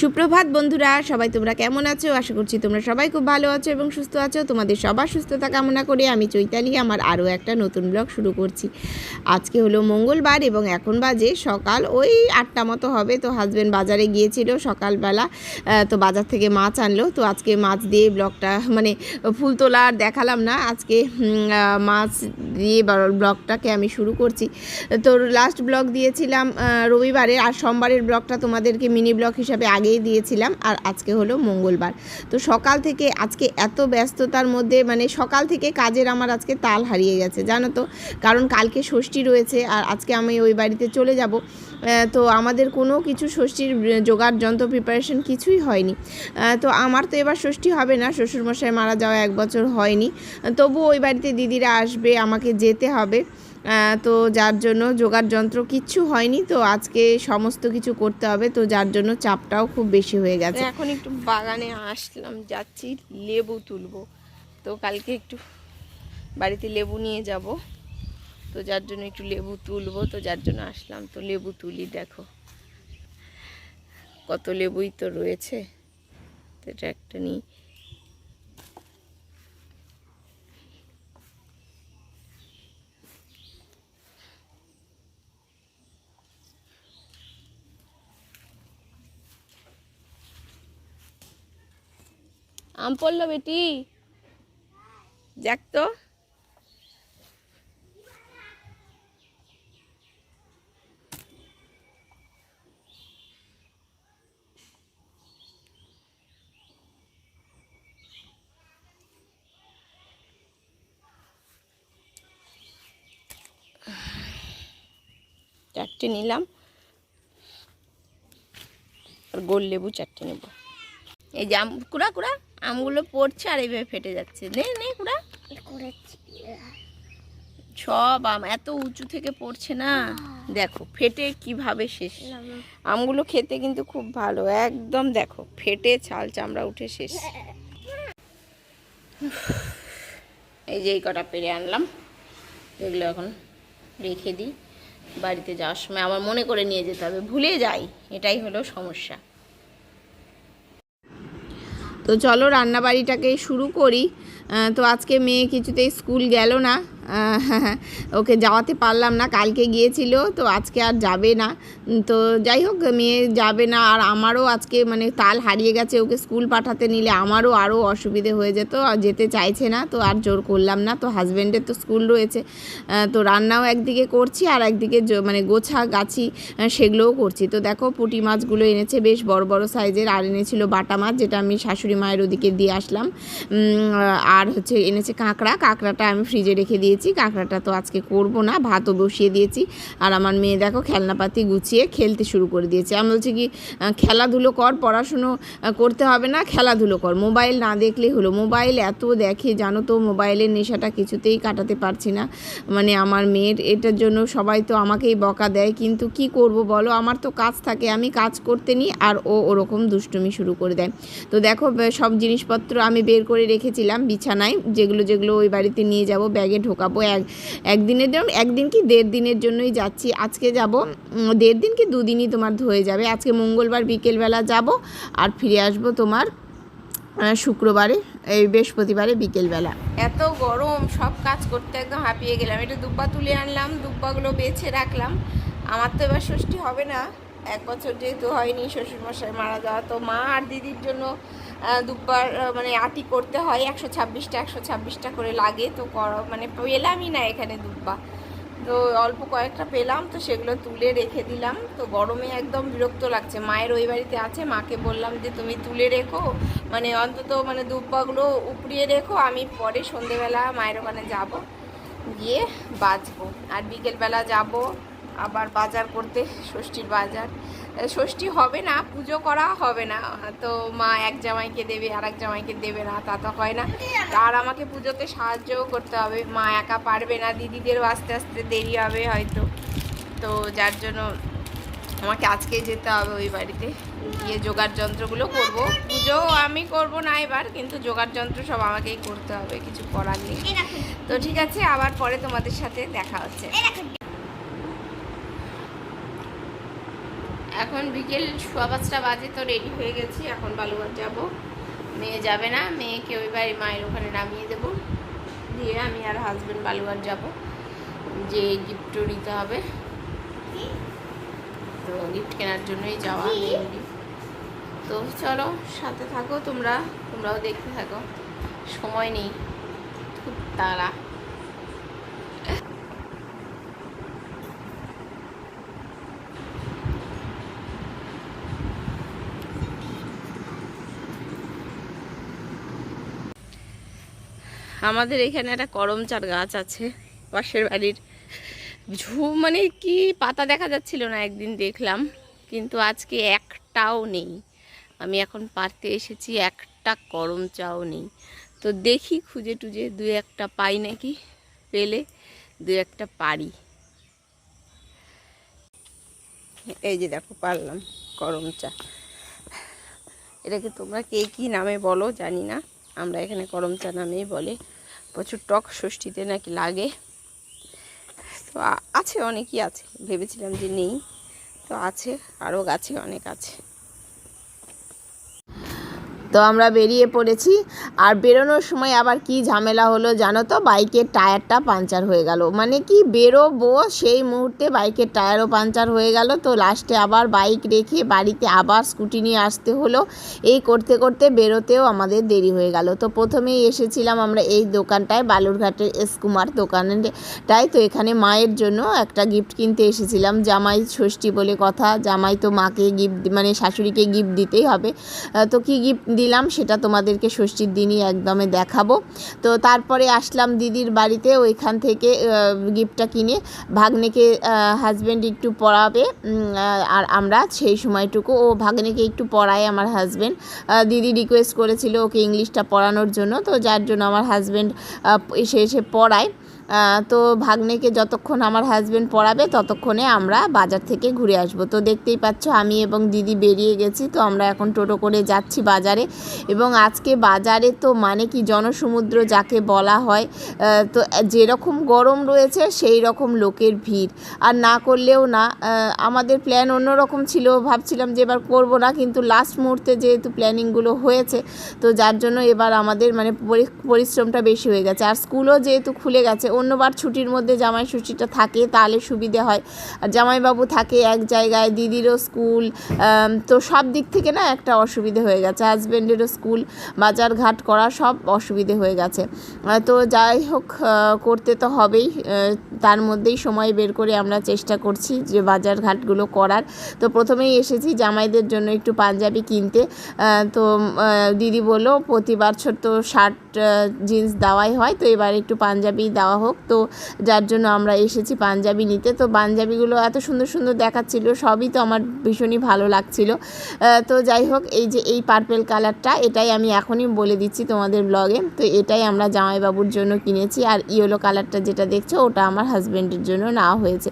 সুপ্রভাত বন্ধুরা, সবাই তোমরা কেমন আছো? আশা করছি তোমরা সবাই খুব ভালো আছো এবং সুস্থ আছো। তোমাদের সবার সুস্থতা কামনা করে আমি চৈতালি আমার আরও একটা নতুন ব্লগ শুরু করছি। আজকে হলো মঙ্গলবার এবং এখন বাজে সকাল ওই 8টা মতো হবে। তো হাজব্যান্ড বাজারে গিয়েছিল সকালবেলা, তো বাজার থেকে মাছ আনলো। তো আজকে মাছ দিয়ে ব্লগটা মানে ফুল তোলা আর দেখালাম না, আজকে মাছ দিয়ে ব্লগটাকে আমি শুরু করছি। তো লাস্ট ব্লগ দিয়েছিলাম রবিবারে, আর সোমবারের ব্লগটা তোমাদেরকে মিনি ব্লগ হিসাবে আগেই দিয়েছিলাম। আর আজকে হলো মঙ্গলবার। তো সকাল থেকে আজকে এত ব্যস্ততার মধ্যে মানে সকাল থেকে কাজের আমার আজকে তাল হারিয়ে গেছে জানো তো, কারণ কালকে ষষ্ঠী রয়েছে আর আজকে আমি ওই বাড়িতে চলে যাব। তো আমাদের কোনো কিছু ষষ্ঠীর জোগাড় যন্ত্র প্রিপারেশন কিছুই হয়নি। তো আমার তো এবার ষষ্ঠী হবে না, শ্বশুরমশাই মারা যাওয়া 1 বছর হয়নি। তবু ওই বাড়িতে দিদিরা আসবে, আমাকে যেতে হবে। তো যার জন্য জোগাড় যন্ত্র কিচ্ছু হয়নি, তো আজকে সমস্ত কিছু করতে হবে, তো যার জন্য চাপটাও খুব বেশি হয়ে গেছে। এখন একটু বাগানে আসলাম, যাচ্ছি লেবু তুলবো। তো কালকে একটু বাড়িতে লেবু নিয়ে যাব, তো যার জন্য একটু লেবু তুলবো, তো যার জন্য আসলাম। তো লেবু তুলি, দেখো কত লেবুই তো রয়েছে। তো এটা একটা নিই। আম পড়লো বেটি, দেখ তো। চারটে নিলাম আর গোল লেবু 4টে নেব। এই যে আম কুড়া কুড়া আমগুলো পড়ছে আর এইভাবে ফেটে যাচ্ছে। নে নে কুড়া, সব আম এত উঁচু থেকে পড়ছে না, দেখো ফেটে কিভাবে শেষ। আমগুলো খেতে কিন্তু খুব ভালো, একদম দেখো ফেটে ছাল চামড়া উঠে শেষ। এই যে এই কটা পেরে আনলাম, এগুলো এখন রেখে দিই, বাড়িতে যাওয়ার সময় আমার মনে করে নিয়ে যেতে হবে, ভুলে যাই, এটাই হলো সমস্যা। তো চলো রান্নাবাড়িটাকে শুরু করি। তো আজকে মেয়ে কিছুতেই স্কুল গেল না, ওকে যাওয়াতে পারলাম না, কালকে গিয়েছিল তো আজকে আর যাবে না। তো যাই হোক মেয়ে যাবে না, আর আমারও আজকে মানে তাল হারিয়ে গেছে, ওকে স্কুল পাঠাতে নিলে আমারও আরও অসুবিধে হয়ে যেত, আর যেতে চাইছে না, তো আর জোর করলাম না। তো হাজব্যান্ডের তো স্কুল রয়েছে, তো রান্নাও একদিকে করছি আর একদিকে মানে গোছা গাছি সেগুলোও করছি। তো দেখো পুঁটি মাছগুলো এনেছে বেশ বড় বড় সাইজের, আর এনেছিল বাটা মাছ যেটা আমি শাশুড়ি মায়ের ওদিকে দিয়ে আসলাম। আর হচ্ছে এনেছে কাঁকড়াটা আমি ফ্রিজে রেখে দিয়েছি, কাঁকড়াটা তো আজকে করব না, ভাতও বসিয়ে দিয়েছি। আর আমার মেয়ে দেখো খেলনাপাতি গুছিয়ে খেলতে শুরু করে দিয়েছে। আমি বলছি কি খেলাধুলো কর, পড়াশুনো করতে হবে না, খেলাধুলো কর, মোবাইল না দেখলেই হলো। মোবাইল এত দেখে জানো তো, মোবাইলের নেশাটা কিছুতেই কাটাতে পারছি না মানে আমার মেয়ের। এটার জন্য সবাই তো আমাকেই বকা দেয়, কিন্তু কি করব বলো, আমার তো কাজ থাকে, আমি কাজ করতে নিই আর ও ওরকম দুষ্টুমি শুরু করে দেয়। তো দেখো সব জিনিসপত্র আমি বের করে রেখেছিলাম বিছানায়, যেগুলো ওই বাড়িতে নিয়ে যাব, ব্যাগে ঢোকাবো। একদিনের জন্য, একদিন কি 1.5 দিনের জন্যই যাচ্ছি। আজকে যাব 1.5 দিন কি 2 দিনই তোমার হয়ে যাবে। আজকে মঙ্গলবার বিকেলবেলা যাব আর ফিরে আসবো তোমার শুক্রবারে, এই বৃহস্পতিবারে বিকেলবেলা। এত গরম, সব কাজ করতে একদম হাঁপিয়ে গেলাম। একটু দুব্বা তুলে আনলাম, দুব্বাগুলো বেছে রাখলাম। আমার তো এবার ষষ্ঠী হবে না, 1 বছর যেহেতু হয়নি, শ্বশুরমশাই মারা যাওয়া, তো মা আর দিদির জন্য দুব্বার মানে আটি করতে হয়, 126টা করে লাগে। তো মানে পেলামই না এখানে দুব্বা, তো অল্প কয়েকটা পেলাম, তো সেগুলো তুলে রেখে দিলাম। তো গরমে একদম বিরক্ত লাগছে। মায়ের ওই বাড়িতে আছে, মাকে বললাম যে তুমি তুলে রেখো, মানে অন্তত মানে দুব্বাগুলো উপড়িয়ে রেখো, আমি পরে সন্ধেবেলা মায়ের ওখানে যাব, গিয়ে বাজবো। আর বিকেলবেলা যাব আবার বাজার করতে, ষষ্ঠীর বাজার। ষষ্ঠী হবে না, পুজো করা হবে না, তো মা এক জামাইকে দেবে আর এক জামাইকে দেবে না, তা তো হয় না। আর আমাকে পুজোতে সাহায্যও করতে হবে, মা একা পারবে না, দিদিদেরও আস্তে আস্তে দেরি হবে হয়তো। তো যার জন্য আমাকে আজকে যেতে হবে ওই বাড়িতে, গিয়ে জোগাড় যন্ত্রগুলো করব। পুজো আমি করব না এবার, কিন্তু জোগাড় যন্ত্র সব আমাকেই করতে হবে, কিছু করার নেই। তো ঠিক আছে, আবার পরে তোমাদের সাথে দেখা হচ্ছে। এখন বিকেল 5:15 বাজে, তো রেডি হয়ে গেছি। এখন বালুঘাট যাব। মেয়ে যাবে না, মেয়েকে ওই বাড়ি মায়ের ওখানে নামিয়ে দেবো, দিয়ে আমি আর হাজব্যান্ড বালুঘাট যাব, যে গিফটও নিতে হবে। তো গিফট কেনার জন্যই যাওয়া মেনলি। তো চলো সাথে থাকো, তোমরাও দেখতে থাকো, সময় নেই, খুব তাড়া। আমাদের এখানে একটা করমচার গাছ আছে পাশের বাড়ির, মানে কি পাতা দেখা যাচ্ছিল না, একদিন দেখলাম, কিন্তু আজকে একটাও নেই। আমি এখন পারতে এসেছি, একটা করমচাও নেই। তো দেখি খুঁজে টুজে 2-1টা পাই নাকি, পেলে 2-1টা পারি। এই যে দেখো পারলাম করমচা। এটাকে তোমরা কে কী নামে বলো জানি না, আমরা এখানে করমচা নামেই বলে। প্রচুর টক, ষষ্ঠীতে নাকি লাগে। তো আছে, অনেকই আছে, ভেবেছিলাম যে নেই, তো আছে, আরও গাছে অনেক আছে। তো আমরা বেরিয়ে পড়েছি। আর বেরোনোর সময় আবার কি ঝামেলা হলো জানো তো, বাইকের টায়ারটা পাঞ্চার হয়ে গেল। মানে কি বেরোবো সেই মুহূর্তে বাইকের টায়ারও পাঞ্চার হয়ে গেল। তো লাস্টে আবার বাইক রেখে বাড়িতে আবার স্কুটি নিয়ে আসতে হলো। এই করতে করতে বেরোতেও আমাদের দেরি হয়ে গেল। তো প্রথমেই এসেছিলাম আমরা এই দোকানটায়, বালুরঘাটের এস কুমার দোকানটায়। তো এখানে মায়ের জন্য একটা গিফট কিনতে এসেছিলাম। জামাই ষষ্ঠী বলে কথা, জামাই তো মাকে গিফট, মানে শাশুড়িকে গিফট দিতেই হবে। তো কি গিফট দিলাম সেটা তোমাদেরকে ষষ্ঠীর দিনই একদমে দেখাবো। তো তারপরে আসলাম দিদির বাড়িতে, ওইখান থেকে গিফটটা কিনে ভাগ্নেকে হাজব্যান্ড একটু পড়াবে, আর আমরা সেই সময়টুকু ও ভাগ্নেকে একটু পড়ায় আমার হাজব্যান্ড। দিদি রিকোয়েস্ট করেছিল ওকে ইংলিশটা পড়ানোর জন্য, তো যার জন্য আমার হাজব্যান্ড এসে পড়ায়। তো ভাগ্নেকে যতক্ষণ আমার হাজব্যান্ড পড়াবে ততক্ষণে আমরা বাজার থেকে ঘুরে আসব। তো দেখতেই পাচ্ছ আমি এবং দিদি বেরিয়ে গেছি। তো আমরা এখন টোটো করে যাচ্ছি বাজারে। এবং আজকে বাজারে তো মানে কি জনসমুদ্র যাকে বলা হয়। তো যেরকম গরম রয়েছে সেই রকম লোকের ভিড়, আর না করলেও না। আমাদের প্ল্যান অন্যরকম ছিল, ভাবছিলাম যে এবার করব না, কিন্তু লাস্ট মুহূর্তে যেহেতু প্ল্যানিংগুলো হয়েছে, তো যার জন্য এবার আমাদের মানে পরিশ্রমটা বেশি হয়ে গেছে। আর স্কুলও যেহেতু খুলে গেছে, অন্যবার ছুটির মধ্যে জামাই ষষ্ঠীটা থাকে তাহলে সুবিধে হয়, আর জামাইবাবু থাকে এক জায়গায়, দিদিরও স্কুল, তো সব দিক থেকে না একটা অসুবিধে হয়ে গেছে। হাজব্যান্ডেরও স্কুল, বাজার ঘাট করা সব অসুবিধে হয়ে গেছে। তো যাই হোক, করতে তো হবেই, তার মধ্যেই সময় বের করে আমরা চেষ্টা করছি যে বাজার ঘাটগুলো করার। তো প্রথমেই এসেছি জামাইদের জন্য একটু পাঞ্জাবি কিনতে। তো দিদি বললো প্রতিবার ছোট্ট শার্ট জিন্স দেওয়াই হয়, তো এবার একটু পাঞ্জাবি দেওয়া হোক। তো যার জন্য আমরা এসেছি পাঞ্জাবি নিতে। তো পাঞ্জাবিগুলো এত সুন্দর সুন্দর দেখাচ্ছিল, সবই তো আমার ভীষণই ভালো লাগছিল। তো যাই হোক, এই যে এই পার্পেল কালারটা, এটাই আমি এখনই বলে দিচ্ছি তোমাদের ব্লগে। তো এটাই আমরা জামাইবাবুর জন্য কিনেছি। আর ইয়েলো কালারটা যেটা দেখছো ওটা আমার হাজব্যান্ডের জন্য নেওয়া হয়েছে।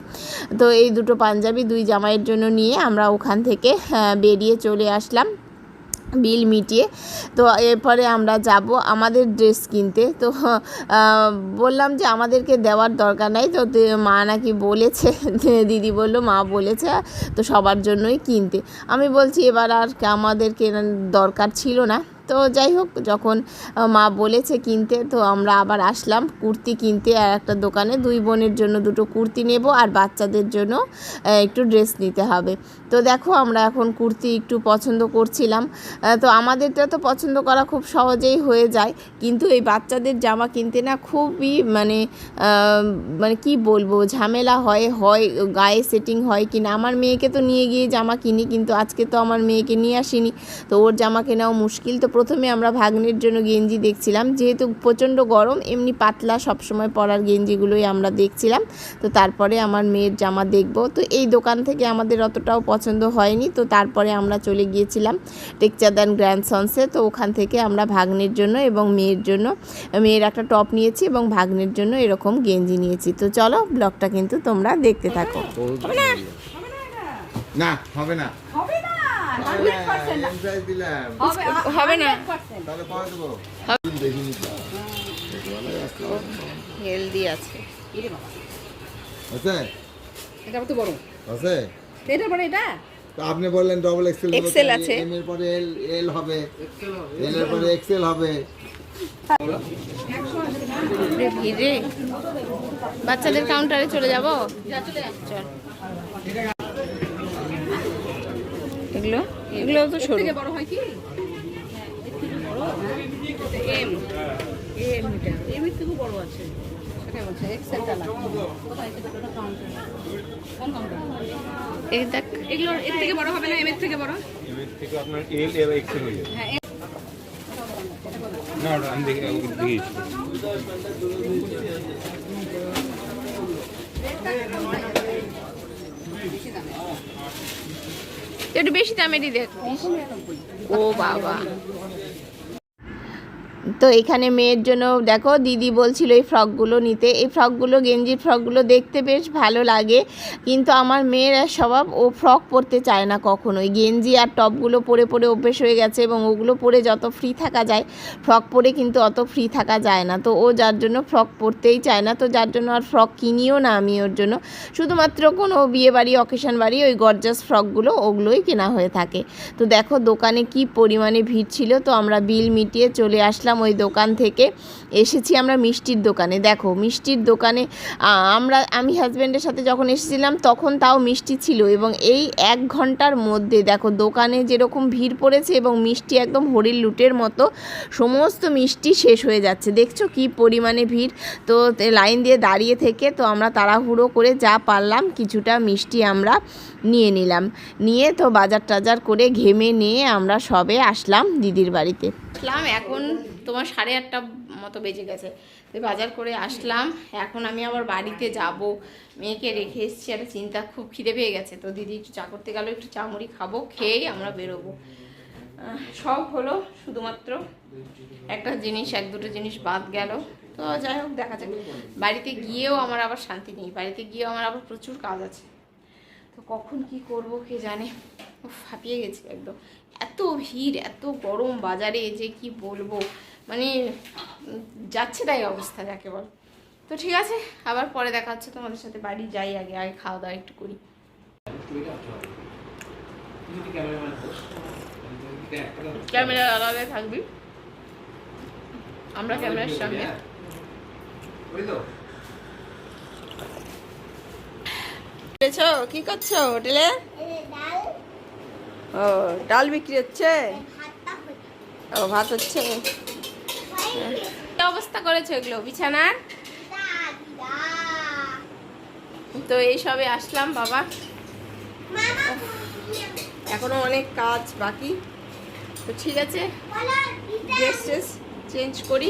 তো এই দুটো পাঞ্জাবি দুই জামাইয়ের জন্য নিয়ে আমরা ওখান থেকে বেরিয়ে চলে আসলাম বিল মিটিয়ে। তো এরপরে আমরা যাব আমাদের ড্রেস কিনতে। তো বললাম যে আমাদেরকে দেওয়ার দরকার নাই, তো মা নাকি বলেছে, দিদি বলল মা বলেছে তো সবার জন্যই কিনতে। আমি বলছি এবার আর আমাদের কেনার দরকার ছিল না। তো যাই হোক, যখন মা বলেছে কিনতে, তো আমরা আবার আসলাম কুর্তি কিনতে আর একটা দোকানে। দুই বোনের জন্য দুটো কুর্তি নেব, আর বাচ্চাদের জন্য একটু ড্রেস নিতে হবে। তো দেখো আমরা এখন কুর্তি একটু পছন্দ করছিলাম। তো আমাদেরটা তো পছন্দ করা খুব সহজেই হয়ে যায়, কিন্তু এই বাচ্চাদের জামা কিনতে না খুবই মানে কি বলবো, ঝামেলা হয় গায়ে সেটিং হয় কি না। আমার মেয়েকে তো নিয়ে গিয়ে জামা কিনি, কিন্তু আজকে তো আমার মেয়েকে নিয়ে আসিনি, তো ওর জামা কেনাও মুশকিল। তো প্রথমে আমরা ভাগ্নের জন্য গেঞ্জি দেখছিলাম, যেহেতু প্রচণ্ড গরম, এমনি পাতলা সবসময় পরার গেঞ্জিগুলোই আমরা দেখছিলাম। তো তারপরে আমার মেয়ের জামা দেখব। তো এই দোকান থেকে আমাদের অতটাও পছন্দ হয়নি। তো তারপরে আমরা চলে গিয়েছিলাম টেকচাঁদান গ্র্যান্ডসন্সে। তো ওখান থেকে আমরা ভাগ্নের জন্য এবং মেয়ের জন্য, মেয়ের একটা টপ নিয়েছি এবং ভাগ্নের জন্য এরকম গেঞ্জি নিয়েছি। তো চলো ব্লগটা কিন্তু তোমরা দেখতে থাকো। না হবে না, হবে না, হবে না, হেলদি আছে। এটা তো বড় আছে, এটা বড়, এটা তো আপনি বললেন ডবল এক্সেল XL আছে। এম এর পরে এল এল হবে, এল এর পরে এক্সেল হবে। ভিড়ে বাচ্চাদের কাউন্টারে চলে যাব। চল, এগুলো এগুলো তো সরু। বড় হয় কি এম এম এম এর থেকে বড় আছে, সেটাই বলছে এক্সেলটা লাগবে। কোথায় এটা কাউন্টার, কোন কাউন্টার? এই দেখ, এগুলো এর থেকে বড় হবে না, এম এর থেকে বড়? এম এর থেকে আপনার এল এবং এক্সেল হয়ে যাবে। হ্যাঁ, না ওটা আমি দেখিয়েছি। একটু বেশি দামেরই দেখ। ও বাবা, তো এখানে মেয়ের জন্য দেখো দিদি বলছিল এই ফ্রকগুলো নিতে। এই ফ্রকগুলো, গেঞ্জির ফ্রকগুলো দেখতে বেশ ভালো লাগে, কিন্তু আমার মেয়ের স্বভাব, ও ফ্রক পরতে চায় না কখনোই। গেঞ্জি আর টপগুলো পরে পরে অভ্যেস হয়ে গেছে, এবং ওগুলো পরে যত ফ্রি থাকা যায়, ফ্রক পরে কিন্তু অত ফ্রি থাকা যায় না। তো ও যার জন্য ফ্রক পরতেই চায় না, তো যার জন্য আর ফ্রক কিনিও না আমি ওর জন্য। শুধুমাত্র কোনো বিয়ে বাড়ি, অকেশন বাড়ি, ওই গর্জাস ফ্রকগুলো ওগুলোই কেনা হয়ে থাকে। তো দেখো দোকানে কি পরিমাণে ভিড় ছিল। তো আমরা বিল মিটিয়ে চলে আসলাম ওই দোকান থেকে। এসেছি আমরা মিষ্টির দোকানে। দেখো মিষ্টির দোকানে আমি হাজব্যান্ডের সাথে যখন এসেছিলাম তখন তাও মিষ্টি ছিল, এবং এই 1 ঘন্টার মধ্যে দেখো দোকানে যেরকম ভিড় পড়েছে, এবং মিষ্টি একদম হরির লুটের মতো সমস্ত মিষ্টি শেষ হয়ে যাচ্ছে। দেখছো কি পরিমাণে ভিড়। তো লাইন দিয়ে দাঁড়িয়ে থেকে তো আমরা তাড়াহুড়ো করে যা পারলাম কিছুটা মিষ্টি আমরা নিয়ে নিলাম। নিয়ে তো বাজার টাজার করে ঘেমে নিয়ে আমরা সবে আসলাম দিদির বাড়িতে। আসলাম এখন তোমার 8:30 মতো বেজে গেছে। তো বাজার করে আসলাম, এখন আমি আবার বাড়িতে যাব। মেয়েকে রেখে এসেছি, একটা চিন্তা, খুব খিদে পেয়ে গেছে। তো দিদি একটু চা করতে গেল, একটু চা মুড়ি খাবো, খেয়েই আমরা বেরোবো। সব হলো, শুধুমাত্র একটা জিনিস, 1-2টো জিনিস বাদ গেল। তো যাই হোক, দেখা যাক। বাড়িতে গিয়েও আমার আবার শান্তি নেই, বাড়িতে গিয়েও আমার আবার প্রচুর কাজ আছে। তো কখন কি করব কে জানে। হাঁপিয়ে গেছি একদম, এত ভিড়, এত গরম বাজারে, যে কি বলবো, মানে যাচ্ছে তাই অবস্থা যাকে বল। তো ঠিক আছে, আবার পরে দেখা হচ্ছে তোমাদের সাথে। বাড়ি যাই, আগে আগে খাওয়া দাওয়া একটু করি। ক্যামেরা আলাদা থাকবি, আমরা ক্যামেরার সামনে। কি করছো হোটেলে? ও ডাল বিক্রি হচ্ছে, ও ভাত হচ্ছে। কি অবস্থা করেছো এগুলো বিছানার? তো এই সবে আসলাম বাবা, এখনো অনেক কাজ বাকি। তো ঠিক আছে, ড্রেস ট্রেস চেঞ্জ করি,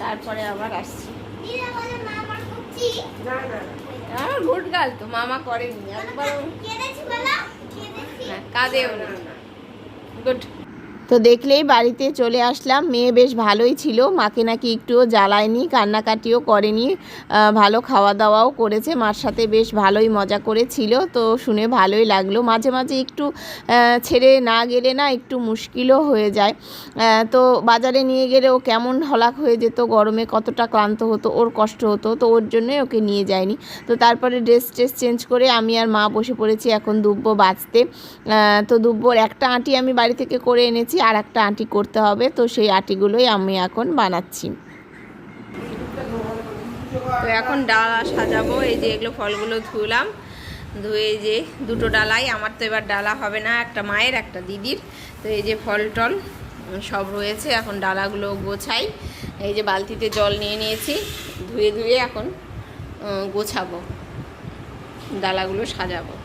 তারপরে আবার আসছি। না না, আমার গুড গার্ল তো, মামা করেনি একবার, কাঁদেও না। গুড। তো দেখলেই বাড়িতে চলে আসলাম। মেয়ে বেশ ভালোই ছিল, মাকে নাকি একটুও জ্বালায়নি, কান্নাকাটিও করেনি, ভালো খাওয়া দাওয়াও করেছে, মার সাথে বেশ ভালোই মজা করেছিল। তো শুনে ভালোই লাগলো। মাঝে মাঝে একটু ছেড়ে না গেলে না একটু মুশকিলও হয়ে যায়। তো বাজারে নিয়ে গেলে ও কেমন হলাক হয়ে যেত, গরমে কতটা ক্লান্ত হতো, ওর কষ্ট হতো, তো ওর জন্যই ওকে নিয়ে যায়নি। তো তারপরে ড্রেস ট্রেস চেঞ্জ করে আমি আর মা বসে পড়েছি এখন দুব্বো বাজতে। তো দুব্বোর একটা আঁটি আমি বাড়ি থেকে করে এনেছি, আর একটা আঁটি করতে হবে। তো সেই আঁটিগুলোই আমি এখন বানাচ্ছি। তো এখন ডালা সাজাবো। এই যে এগুলো ফলগুলো ধুলাম, ধুয়ে যে 2টো ডালাই, আমার তো এবার ডালা হবে না, একটা মায়ের একটা দিদির। তো এই যে ফল টল সব রয়েছে, এখন ডালাগুলো গোছাই। এই যে বালতিতে জল নিয়ে নিয়েছি, ধুয়ে ধুয়ে এখন গোছাবো, ডালাগুলো সাজাবো।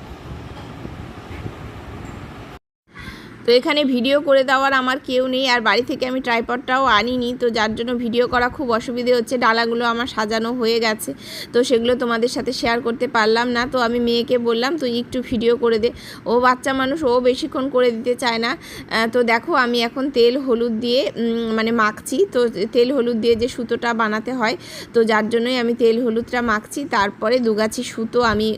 তো এখানে ভিডিও করে দেওয়ার আমার কেউ নেই, আর বাড়ি থেকে আমি ট্রাইপডটাও আনিনি, তো যার জন্য ভিডিও করা খুব অসুবিধে হচ্ছে। ডালাগুলো আমার সাজানো হয়ে গেছে, তো সেগুলো তোমাদের সাথে শেয়ার করতে পারলাম না। তো আমি মেয়েকে বললাম তুই একটু ভিডিও করে দে, ও বাচ্চা মানুষ, ও বেশিক্ষণ করে দিতে চায় না। তো দেখো আমি এখন তেল হলুদ দিয়ে মানে মাখছি। তো তেল হলুদ দিয়ে যে সুতোটা বানাতে হয়, তো যার জন্যই আমি তেল হলুদটা মাখছি। তারপরে 2 গাছি সুতো আমি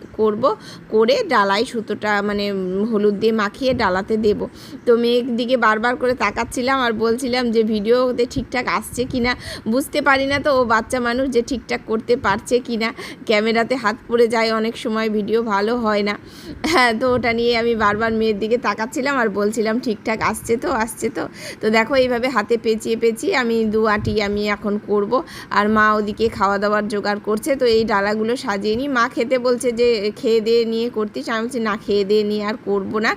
করে ডালায় সুতোটা মানে হলুদ দিয়ে মাখিয়ে ডালাতে দেব। তো মেয়ের দিকে বারবার করে তাকাচ্ছিলাম আর বলছিলাম যে ভিডিওতে ঠিকঠাক আসছে কি না বুঝতে পারি না, তো ও বাচ্চা মানুষ যে ঠিকঠাক করতে পারছে কি না, ক্যামেরাতে হাত পড়ে যায় অনেক সময়, ভিডিও ভালো হয় না। হ্যাঁ, তো ওটা নিয়ে আমি বারবার মেয়ের দিকে তাকাচ্ছিলাম আর বলছিলাম ঠিকঠাক আসছে তো। তো দেখো এইভাবে হাতে পেঁচিয়ে পেঁচিয়ে আমি 2 আটি আমি এখন করব, আর মা ওদিকে খাওয়া দাওয়ার জোগাড় করছে। তো এই ডালাগুলো সাজিয়ে নিই, মা খেতে বলছে যে খেয়ে দিয়ে নিয়ে করতিস, আমি বলছি না খেয়ে দিয়ে নিয়ে আর করবো না,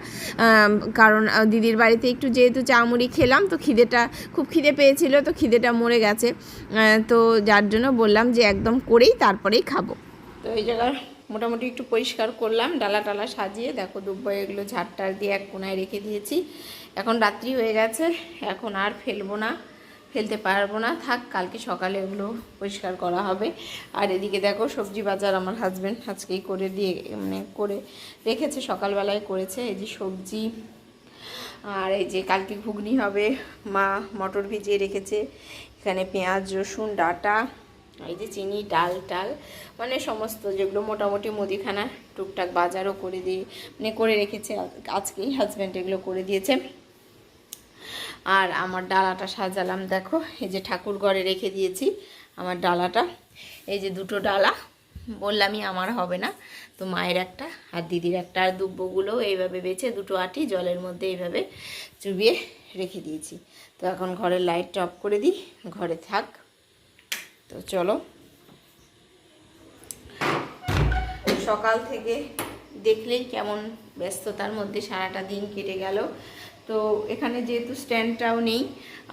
কারণ দিদির বাড়িতে একটু যেহেতু চামুড়ি খেলাম তো খুব খিদে পেয়েছিল, তো খিদেটা মরে গেছে, তো যার জন্য বললাম যে একদম করেই তারপরেই খাবো। তো এই জায়গায় মোটামুটি একটু পরিষ্কার করলাম, ডালা টালা সাজিয়ে দেখো দুব্বো এগুলো ঝাড়টার দিয়ে এক কোনায় রেখে দিয়েছি। এখন রাত্রি হয়ে গেছে, এখন আর ফেলতে পারবো না, থাক কালকে সকালে ওগুলো পরিষ্কার করা হবে। আর এদিকে দেখো সবজি বাজার আমার হাজব্যান্ড আজকেই করে রেখেছে, সকালবেলায় করেছে। এই যে সবজি, আর এই যে কালকে ঘুগনি হবে, মা মটর ভিজিয়ে রেখেছে, এখানে পেঁয়াজ রসুন ডাটা, এই যে চিনি ডাল মানে সমস্ত যেগুলো মোটামুটি মুদিখানা টুকটাক বাজারও করে রেখেছে আজকেই হাজব্যান্ড এগুলো করে দিয়েছে। আর আমার ডালাটা সাজালাম দেখো, এই যে ঠাকুর ঘরে রেখে দিয়েছি আমার ডালাটা, এই যে 2টো ডালা, বললামই আমার হবে না, তো মায়ের একটা আর দিদির একটা, আর দুব্বগুলো এইভাবে বেছে 2টো আটি জলের মধ্যে এইভাবে চুবিয়ে রেখে দিয়েছি। তো এখন ঘরের লাইটটা অফ করে দিই, ঘরে থাক। তো চলো, সকাল থেকে দেখলেই কেমন ব্যস্ততার মধ্যে সারাটা দিন কেটে গেল। তো এখানে যেহেতু স্ট্যান্ডটাও নেই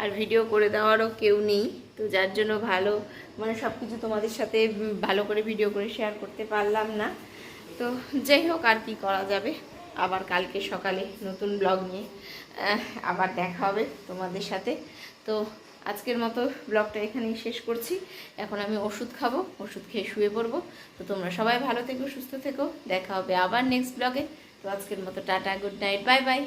আর ভিডিও করে দেওয়ারও কেউ নেই, তো যার জন্য সব কিছু তোমাদের সাথে ভালো করে ভিডিও করে শেয়ার করতে পারলাম না। তো যাই হোক, আর কি করা যাবে, আবার কালকে সকালে নতুন ব্লগ নিয়ে আবার দেখা হবে তোমাদের সাথে। তো আজকের মতো ব্লগটা এখানেই শেষ করছি, এখন আমি ওষুধ খাবো, ওষুধ খেয়ে শুয়ে পড়বো। তো তোমরা সবাই ভালো থেকো, সুস্থ থেকো, দেখা হবে আবার নেক্সট ব্লগে। তো আজকের মতো tata, good night, bye bye.